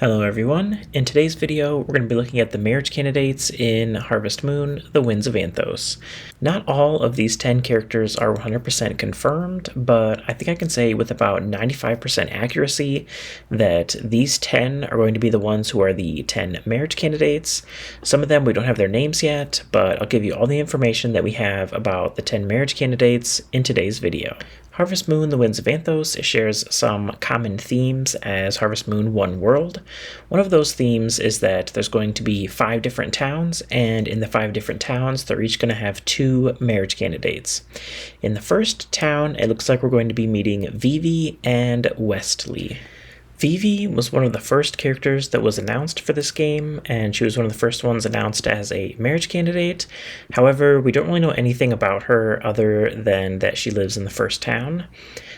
Hello everyone. In today's video, we're going to be looking at the marriage candidates in Harvest Moon, The Winds of Anthos. Not all of these 10 characters are 100% confirmed, but I think I can say with about 95% accuracy that these 10 are going to be the ones who are the 10 marriage candidates. Some of them we don't have their names yet, but I'll give you all the information that we have about the 10 marriage candidates in today's video. Harvest Moon, The Winds of Anthos shares some common themes as Harvest Moon One World. One of those themes is that there's going to be 5 different towns, and in the 5 different towns, they're each going to have 2 marriage candidates. In the first town, it looks like we're going to be meeting Vivi and Westley. Vivi was one of the first characters that was announced for this game, and she was one of the first ones announced as a marriage candidate. However, we don't really know anything about her other than that she lives in the first town.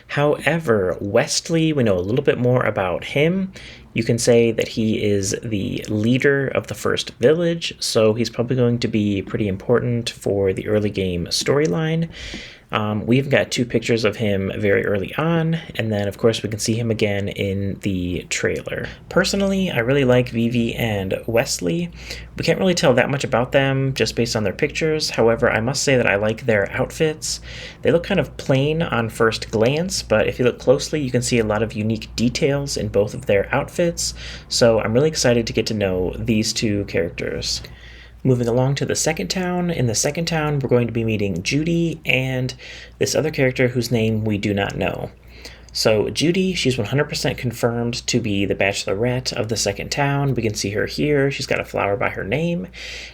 However, Westley, we know a little bit more about him. You can say that he is the leader of the first village, so he's probably going to be pretty important for the early game storyline. We even got 2 pictures of him very early on, and then of course we can see him again in the trailer. Personally, I really like Vivi and Westley. We can't really tell that much about them just based on their pictures. However, I must say that I like their outfits. They look kind of plain on first glance, but if you look closely, you can see a lot of unique details in both of their outfits. So I'm really excited to get to know these 2 characters. Moving along to the second town. In the second town, we're going to be meeting Judy and this other character whose name we do not know. So Judy, she's 100% confirmed to be the bachelorette of the second town. We can see her here. She's got a flower by her name,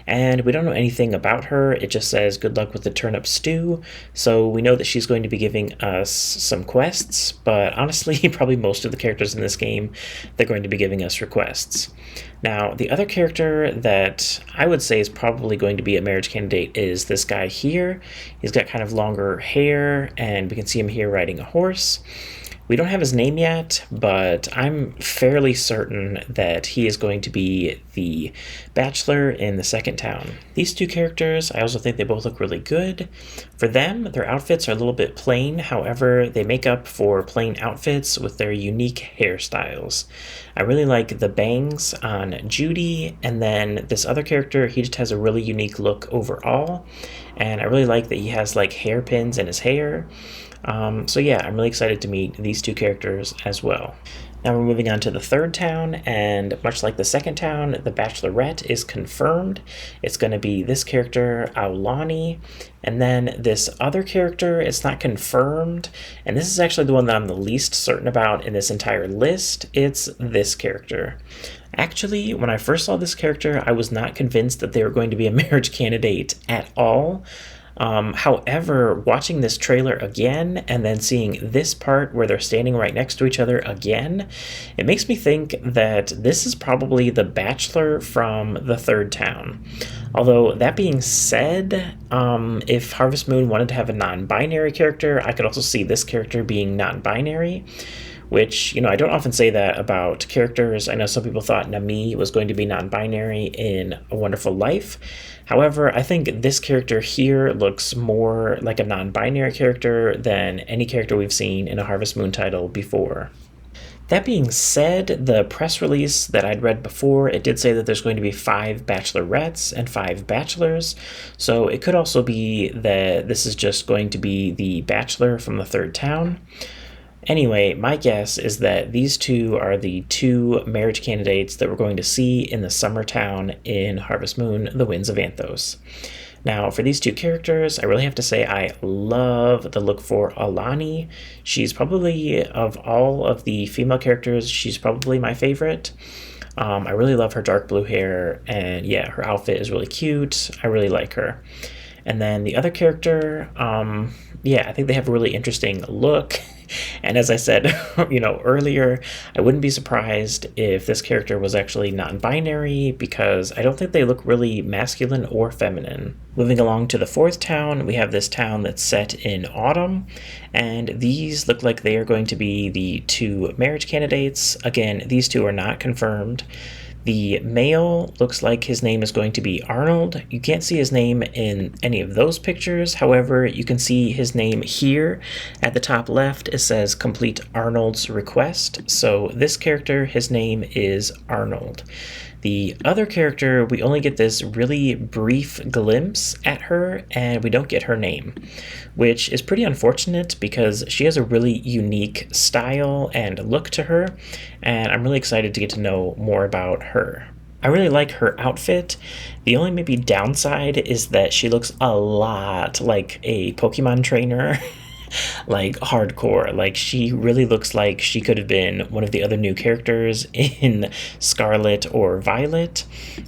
and we don't know anything about her. It just says good luck with the turnip stew. So we know that she's going to be giving us some quests, but honestly, probably most of the characters in this game, they're going to be giving us requests. Now, the other character that I would say is probably going to be a marriage candidate is this guy here. He's got kind of longer hair, and we can see him here riding a horse. We don't have his name yet, but I'm fairly certain that he is going to be the bachelor in the second town. These 2 characters, I also think they both look really good. For them, their outfits are a little bit plain. However, they make up for plain outfits with their unique hairstyles. I really like the bangs on Judy, and then this other character, he just has a really unique look overall. And I really like that he has like hairpins in his hair. So yeah, I'm really excited to meet these 2 characters as well. Now we're moving on to the third town, and much like the second town, the bachelorette is confirmed. It's going to be this character, Aulani, and then this other character, it's not confirmed, and this is actually the one that I'm the least certain about in this entire list. It's this character. Actually, when I first saw this character, I was not convinced that they were going to be a marriage candidate at all. However, watching this trailer again and then seeing this part where they're standing right next to each other again, it makes me think that this is probably the bachelor from the third town. Although, that being said, if Harvest Moon wanted to have a non-binary character, I could also see this character being non-binary. Which, I don't often say that about characters. I know some people thought Nami was going to be non-binary in A Wonderful Life. However, I think this character here looks more like a non-binary character than any character we've seen in a Harvest Moon title before. That being said, the press release that I'd read before, it did say that there's going to be 5 bachelorettes and 5 bachelors. So it could also be that this is just going to be the bachelor from the third town. Anyway, my guess is that these 2 are the 2 marriage candidates that we're going to see in the summer town in Harvest Moon, The Winds of Anthos. Now, for these 2 characters, I really have to say I love the look for Aulani. She's probably, of all of the female characters, she's probably my favorite. I really love her dark blue hair, and yeah, her outfit is really cute. I really like her. And then the other character, yeah, I think they have a really interesting look. And as I said, earlier, I wouldn't be surprised if this character was actually non-binary because I don't think they look really masculine or feminine. Moving along to the fourth town, we have this town that's set in autumn, and these look like they are going to be the 2 marriage candidates. Again, these 2 are not confirmed. The male looks like his name is going to be Arnold. You can't see his name in any of those pictures. However, you can see his name here at the top left. It says complete Arnold's request. So this character, his name is Arnold. The other character, we only get this really brief glimpse at her, and we don't get her name, which is pretty unfortunate because she has a really unique style and look to her, and I'm really excited to get to know more about her. I really like her outfit. The only maybe downside is that she looks a lot like a Pokemon trainer. Like hardcore. Like she really looks like she could have been one of the other new characters in Scarlet or Violet.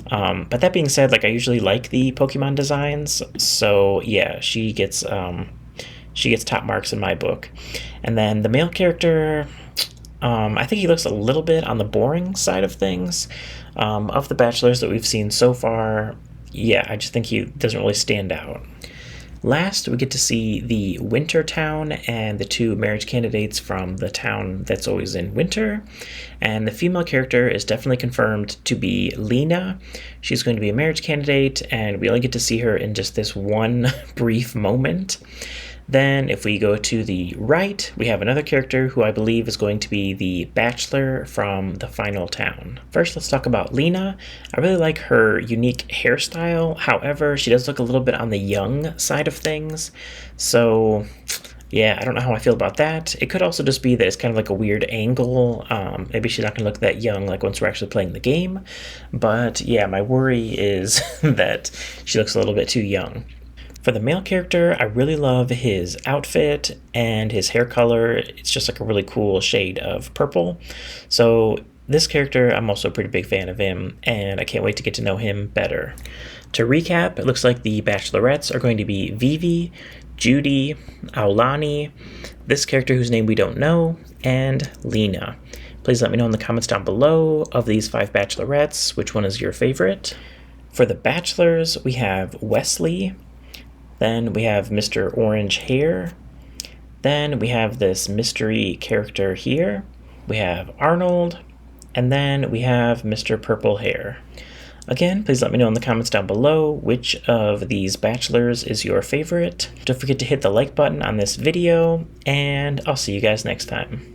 But that being said, like I usually like the Pokemon designs, so yeah, she gets top marks in my book. And then the male character, I think he looks a little bit on the boring side of things. Of the bachelors that we've seen so far, yeah, I just think he doesn't really stand out. Last, we get to see the winter town and the two marriage candidates from the town that's always in winter. And the female character is definitely confirmed to be Lena. She's going to be a marriage candidate, and we only get to see her in just this one brief moment. Then if we go to the right, we have another character who I believe is going to be the bachelor from the final town. First, let's talk about Lena. I really like her unique hairstyle. However, she does look a little bit on the young side of things. So yeah, I don't know how I feel about that. It could also just be that it's kind of like a weird angle. Maybe she's not going to look that young like once we're actually playing the game. But yeah, my worry is that she looks a little bit too young. For the male character, I really love his outfit and his hair color. It's just like a really cool shade of purple. So this character, I'm also a pretty big fan of him, and I can't wait to get to know him better. To recap, it looks like the bachelorettes are going to be Vivi, Judy, Aulani, this character whose name we don't know, and Lena. Please let me know in the comments down below of these 5 bachelorettes, which one is your favorite. For the bachelors, we have Wesley. Then we have Mr. Orange Hair. Then we have this mystery character here. We have Arnold. And then we have Mr. Purple Hair. Again, please let me know in the comments down below which of these bachelors is your favorite. Don't forget to hit the like button on this video, and I'll see you guys next time.